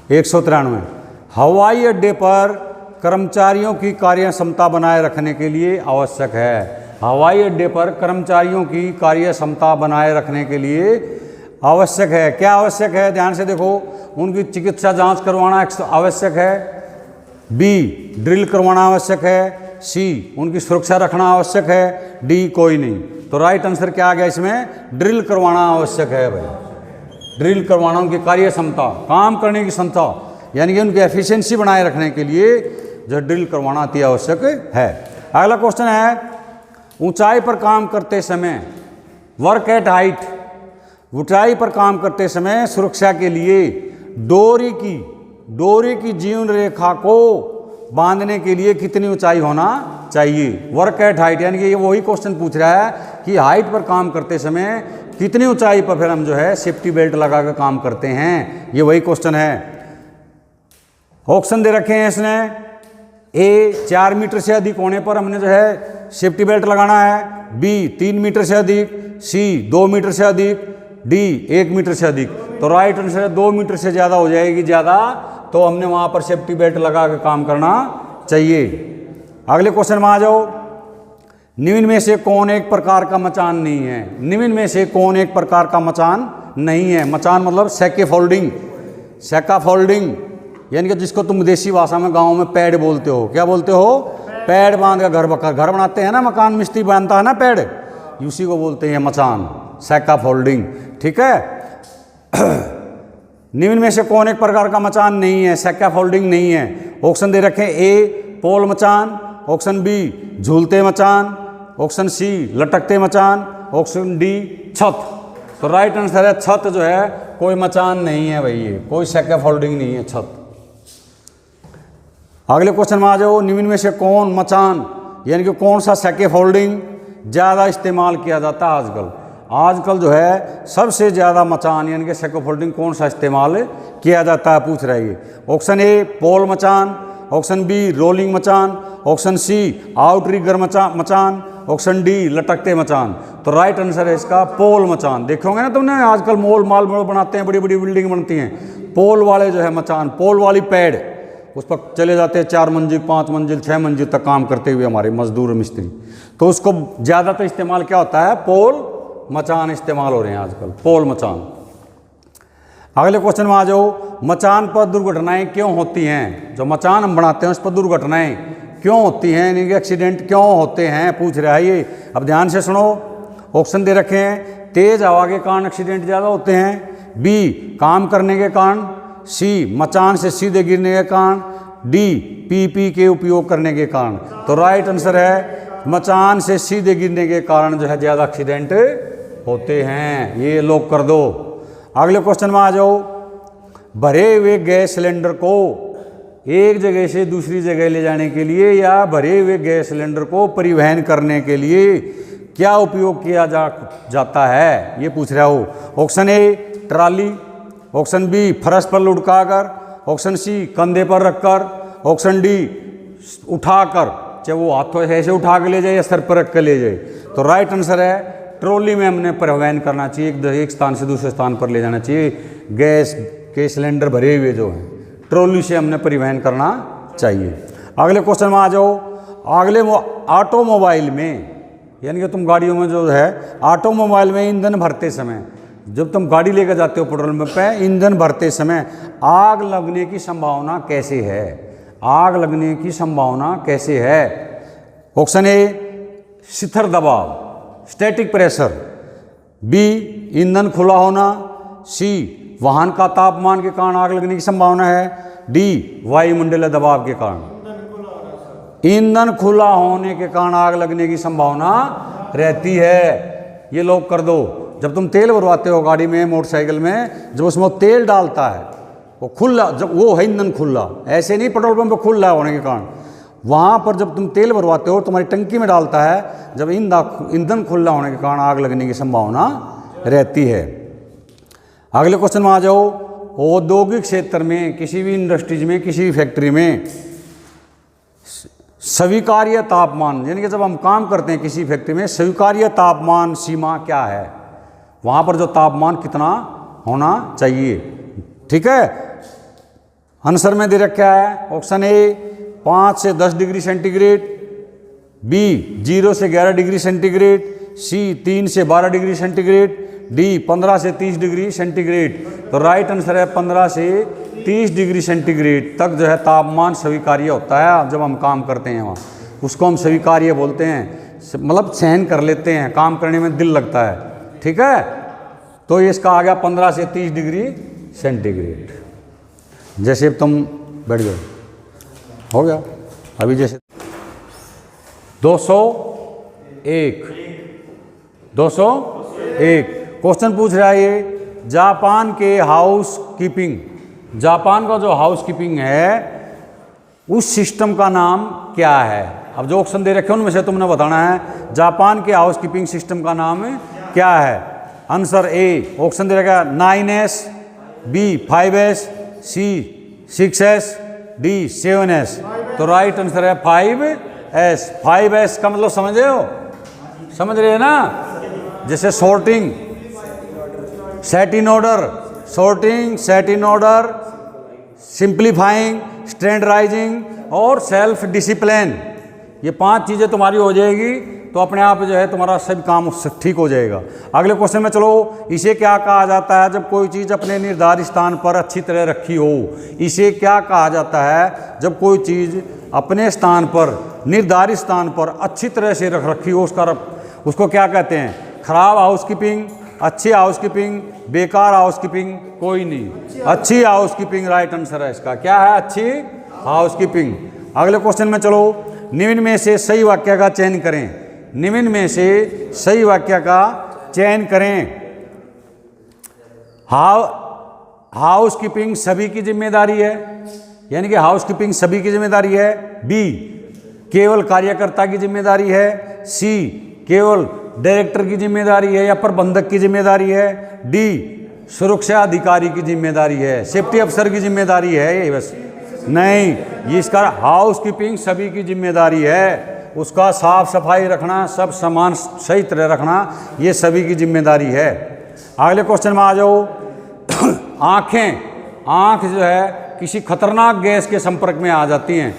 193। हवाई अड्डे पर कर्मचारियों की कार्य क्षमता बनाए रखने के लिए आवश्यक है। हवाई अड्डे पर कर्मचारियों की कार्य क्षमता बनाए रखने के लिए आवश्यक है। क्या आवश्यक है? ध्यान से देखो, उनकी चिकित्सा जांच करवाना आवश्यक है, बी ड्रिल करवाना आवश्यक है, सी उनकी सुरक्षा रखना आवश्यक है, डी कोई नहीं। तो राइट आंसर क्या आ गया इसमें? ड्रिल करवाना आवश्यक है भाई। ड्रिल करवाना, उनकी कार्य क्षमता, काम करने की क्षमता, यानी कि उनकी एफिशिएंसी बनाए रखने के लिए जो ड्रिल करवाना अति आवश्यक है। अगला क्वेश्चन है, ऊंचाई पर काम करते समय, वर्क एट हाइट, ऊंचाई पर काम करते समय सुरक्षा के लिए डोरी की जीवन रेखा को बांधने के लिए कितनी ऊंचाई होना चाहिए? वर्क एट हाइट, यानी कि ये वही क्वेश्चन पूछ रहा है कि हाइट पर काम करते समय कितनी ऊंचाई पर फिर हम जो है सेफ्टी बेल्ट लगा कर काम करते हैं, ये वही क्वेश्चन है। ऑप्शन दे रखे हैं इसने, ए 4 मीटर से अधिक होने पर हमने जो है सेफ्टी बेल्ट लगाना है, बी 3 मीटर से अधिक, सी 2 मीटर से अधिक, डी 1 मीटर से अधिक। तो राइट आंसर है 2 मीटर से ज़्यादा हो जाएगी ज़्यादा, तो हमने वहाँ पर सेफ्टी बेल्ट लगा कर काम करना चाहिए। अगले क्वेश्चन में आ जाओ, निम्न में से कौन एक प्रकार का मचान नहीं है? निम्न में से कौन एक प्रकार का मचान नहीं है? मचान मतलब सैकेफोल्डिंग, सैकाफोल्डिंग, यानी कि जिसको तुम देसी भाषा में गाँव में पैड बोलते हो। क्या बोलते हो? पैड बांध का घर बनाते हैं ना, मकान मिस्त्री बांधता है ना पैड, उसी को बोलते हैं मचान, सैकाफोल्डिंग। ठीक है। निम्न में से कौन एक प्रकार का मचान नहीं है, सैकाफोल्डिंग नहीं है? ऑप्शन दे रखे, ए पोल मचान, ऑप्शन बी झूलते मचान, ऑप्शन सी लटकते मचान, ऑप्शन डी छत। तो राइट आंसर है छत जो है कोई मचान नहीं है भाई, ये कोई सैकाफोल्डिंग नहीं है छत। अगले क्वेश्चन में आ जाओ, निम्न में से कौन मचान यानी कि कौन सा सैकाफोल्डिंग ज़्यादा इस्तेमाल किया जाता है आजकल? आजकल जो है सबसे ज़्यादा मचान यानी कि सैकाफोल्डिंग कौन सा इस्तेमाल किया जाता है, पूछ रही है। ऑप्शन ए पोल मचान, ऑप्शन बी रोलिंग मचान, ऑप्शन सी आउटरिगर मचान, ऑप्शन डी लटकते मचान। तो राइट आंसर है इसका पोल मचान। देखोगे ना तुमने आजकल मॉल बनाते हैं, बड़ी बड़ी बिल्डिंग बनती हैं, पोल वाले जो है मचान, पोल वाली पैड, उस पर चले जाते हैं 4 मंजिल 5 मंजिल 6 मंजिल तक काम करते हुए हमारे मजदूर मिस्त्री। तो उसको ज़्यादातर इस्तेमाल क्या होता है? पोल मचान इस्तेमाल हो रहे हैं आजकल, पोल मचान। अगले क्वेश्चन में आ जाओ, मचान पर दुर्घटनाएं क्यों होती हैं? जो मचान हम बनाते हैं उस पर दुर्घटनाएं क्यों होती हैं, यानी कि एक्सीडेंट क्यों होते हैं, पूछ रहा है ये। अब ध्यान से सुनो, ऑप्शन दे रखे हैं, तेज हवा के कारण एक्सीडेंट ज़्यादा होते हैं, बी काम करने के कारण, सी मचान से सीधे गिरने के कारण, डी पीपी के उपयोग करने के कारण। तो राइट आंसर है मचान से सीधे गिरने के कारण जो है ज़्यादा एक्सीडेंट होते हैं, ये लोग कर दो। अगले क्वेश्चन में आ जाओ, भरे हुए गैस सिलेंडर को एक जगह से दूसरी जगह ले जाने के लिए या भरे हुए गैस सिलेंडर को परिवहन करने के लिए क्या उपयोग किया जाता है, ये पूछ रहा हो। Option A trolley, option B फर्श पर लुढ़काकर, ऑप्शन सी कंधे पर रखकर, ऑप्शन डी उठाकर, चाहे वो हाथों से ऐसे उठा के ले जाए या सर पर रख कर ले जाए। तो राइट आंसर है ट्रॉली में हमने परिवहन करना चाहिए, एक स्थान से दूसरे स्थान पर ले जाना चाहिए। गैस के सिलेंडर भरे हुए जो हैं ट्रॉली से हमने परिवहन करना चाहिए। अगले क्वेश्चन में आ जाओ, अगले ऑटोमोबाइल में यानी कि तुम गाड़ियों में जो है ऑटोमोबाइल में ईंधन भरते समय, जब तुम गाड़ी लेकर जाते हो पेट्रोल पंप पे, ईंधन भरते समय आग लगने की संभावना कैसे है? आग लगने की संभावना कैसे है? ऑप्शन ए शिथिल दबाव स्टैटिक प्रेशर, बी ईंधन खुला होना, सी वाहन का तापमान के कारण आग लगने की संभावना है, डी वायुमंडलीय दबाव के कारण। ईंधन खुला होने के कारण आग लगने की संभावना रहती है, ये लोग कर दो। जब तुम तेल भरवाते हो गाड़ी में मोटरसाइकिल में, जब उसमें तेल डालता है वो खुला, जब वो है ईंधन खुला, ऐसे नहीं पेट्रोल पंप खुला होने के कारण, वहाँ पर जब तुम तेल भरवाते हो तुम्हारी टंकी में डालता है, जब ईंधन खुला होने के कारण आग लगने की संभावना रहती है। अगले क्वेश्चन में आ जाओ, औद्योगिक क्षेत्र में किसी भी इंडस्ट्रीज में किसी भी फैक्ट्री में स्वीकार्य तापमान यानी कि जब हम काम करते हैं किसी फैक्ट्री में, स्वीकार्य तापमान सीमा क्या है? वहाँ पर जो तापमान कितना होना चाहिए? ठीक है, आंसर में दे रखा है ऑप्शन ए 5 से 10 डिग्री सेंटीग्रेड, बी 0 से 11 डिग्री सेंटीग्रेड, सी 3 से 12 डिग्री सेंटीग्रेड, डी 15 से 30 डिग्री सेंटीग्रेड। तो राइट आंसर है 15 से 30 डिग्री सेंटीग्रेड तक जो है तापमान स्वीकार्य होता है जब हम काम करते हैं वहाँ, उसको हम स्वीकार्य बोलते हैं, मतलब सहन कर लेते हैं, काम करने में दिल लगता है। ठीक है, तो ये इसका आ गया 15 से 30 डिग्री सेंटीग्रेड। जैसे तुम बैठ गए हो गया। अभी जैसे 201 क्वेश्चन पूछ रहा है ये, जापान के हाउस कीपिंग, जापान का जो हाउस कीपिंग है उस सिस्टम का नाम क्या है। अब जो ऑप्शन दे रखे हैं उनमें से तुमने बताना है जापान के हाउस कीपिंग सिस्टम का नाम क्या है। आंसर ए ऑप्शन दे रखा है 9S, बी 5S, सी 6S, डी 7S। तो राइट आंसर है 5S। 5S का मतलब समझ रहे हो, समझ रहे हैं ना, जैसे sorting, set in order, sorting, set in order, simplifying, standardising और सेल्फ डिसिप्लिन, ये 5 चीज़ें तुम्हारी हो जाएगी तो अपने आप जो है तुम्हारा सब काम ठीक हो जाएगा। अगले क्वेश्चन में चलो, इसे क्या कहा जाता है जब कोई चीज़ अपने निर्धारित स्थान पर अच्छी तरह रखी हो। इसे क्या कहा जाता है जब कोई चीज़ अपने स्थान पर, निर्धारित स्थान पर अच्छी तरह से रखी हो, उसको क्या कहते हैं। खराब हाउसकीपिंग, अच्छी हाउसकीपिंग, बेकार हाउसकीपिंग, कोई नहीं, अच्छी हाउसकीपिंग राइट आंसर है इसका। क्या है, अच्छी हाउसकीपिंग। अगले क्वेश्चन में चलो, निम्न में से सही वाक्य का चयन करें। निम्न में से सही वाक्य का चयन करें। हाउसकीपिंग सभी की जिम्मेदारी है, यानी कि हाउसकीपिंग सभी की जिम्मेदारी है। बी केवल कार्यकर्ता की जिम्मेदारी है। सी केवल डायरेक्टर की जिम्मेदारी है या प्रबंधक की जिम्मेदारी है। डी सुरक्षा अधिकारी की जिम्मेदारी है, सेफ्टी अफसर की जिम्मेदारी है। ये बस नहीं, ये इसका हाउसकीपिंग सभी की जिम्मेदारी है। उसका साफ सफाई रखना, सब सामान सही तरह रखना, ये सभी की जिम्मेदारी है। अगले क्वेश्चन में आ जाओ। आँखें, आँख जो है किसी खतरनाक गैस के संपर्क में आ जाती हैं।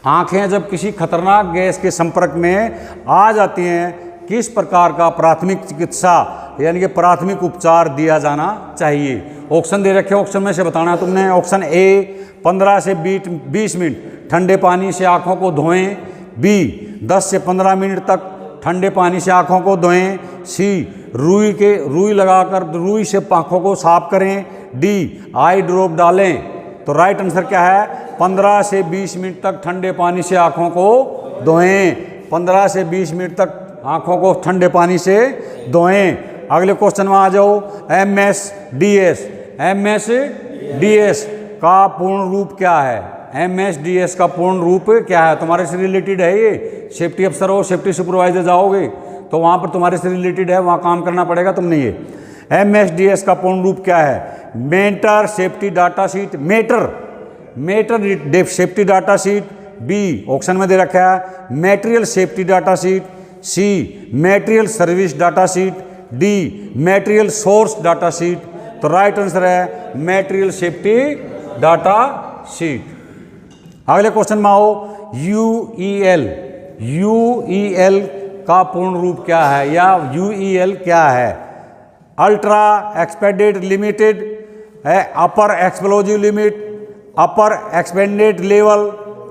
आँखें जब किसी खतरनाक गैस के संपर्क में आ जाती हैं, किस प्रकार का प्राथमिक चिकित्सा यानी कि प्राथमिक उपचार दिया जाना चाहिए। ऑप्शन दे रखे, ऑप्शन में से बताना है तुमने। ऑप्शन ए 15 से 20 मिनट ठंडे पानी से आँखों को धोएं। बी 10 से 15 मिनट तक ठंडे पानी से आँखों को धोएं। सी रुई लगाकर रुई से आँखों को साफ करें। डी आई ड्रॉप डालें। तो राइट आंसर क्या है, 15 से 20 मिनट तक ठंडे पानी से आँखों को धोएं। 15 से 20 मिनट तक आँखों को ठंडे पानी से धोएं। अगले क्वेश्चन में आ जाओ। MSDS, MSDS का पूर्ण रूप क्या है। MSDS का पूर्ण रूप क्या है, तुम्हारे से रिलेटेड है ये। सेफ्टी अफसर हो, सेफ्टी सुपरवाइजर जाओगे तो वहाँ पर तुम्हारे से रिलेटेड है, वहाँ काम करना पड़ेगा तुमने। ये MSDS का पूर्ण रूप क्या है। Matter safety data sheet, matter safety data sheet. B option में दे रखा है material safety data sheet. C material service data sheet. D material source data sheet. तो राइट आंसर है मटेरियल सेफ्टी डाटा शीट। अगले क्वेश्चन में आओ। UEL का पूर्ण रूप क्या है या UEL क्या है। अल्ट्रा एक्सपेंडेड लिमिटेड है, अपर एक्सप्लोजिव लिमिट, अपर एक्सपेंडेड लेवल,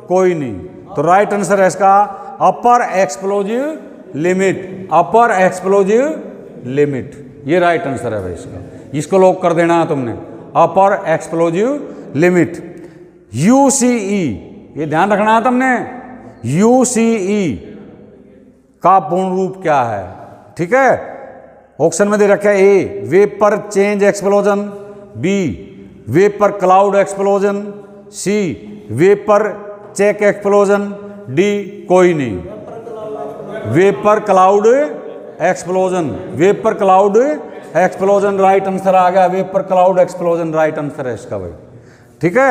कोई नहीं। तो राइट आंसर है इसका अपर एक्सप्लोजिव लिमिट, अपर एक्सप्लोजिव लिमिट, ये राइट आंसर है भाई इसका। इसको लॉक कर देना है तुमने, अपर एक्सप्लोजिव लिमिट। UCE, ये ध्यान रखना है तुमने, UCE का पूर्ण रूप क्या है। ठीक है, ऑप्शन में दे रखा है A vapour change explosion. B vapour cloud explosion. C vapour check explosion. D कोई नहीं, vapour cloud explosion, vapour cloud explosion right answer आ गया। Vapour cloud explosion right answer है इसका भाई। ठीक है,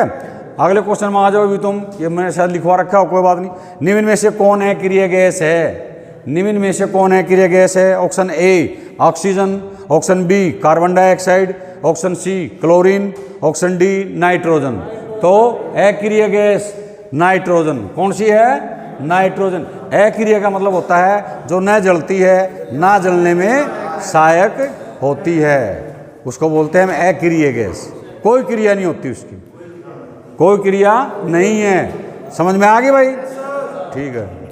अगले क्वेश्चन में आ जाओ अभी तुम। ये मैंने शायद लिखवा रखा हो, कोई बात नहीं। निम्न में से कौन है क्रिया गैस है। निम्न में से कौन है क्रिया गैस है। Option A oxygen, option B carbon dioxide, option C chlorine, option D nitrogen. तो अक्रिय गैस नाइट्रोजन, कौन सी है? नाइट्रोजन। अक्रिय का मतलब होता है जो न जलती है, ना जलने में सहायक होती है, उसको बोलते हैं हम अक्रिय गैस। कोई क्रिया नहीं होती उसकी, कोई क्रिया नहीं है। समझ में आ गई भाई? ठीक है।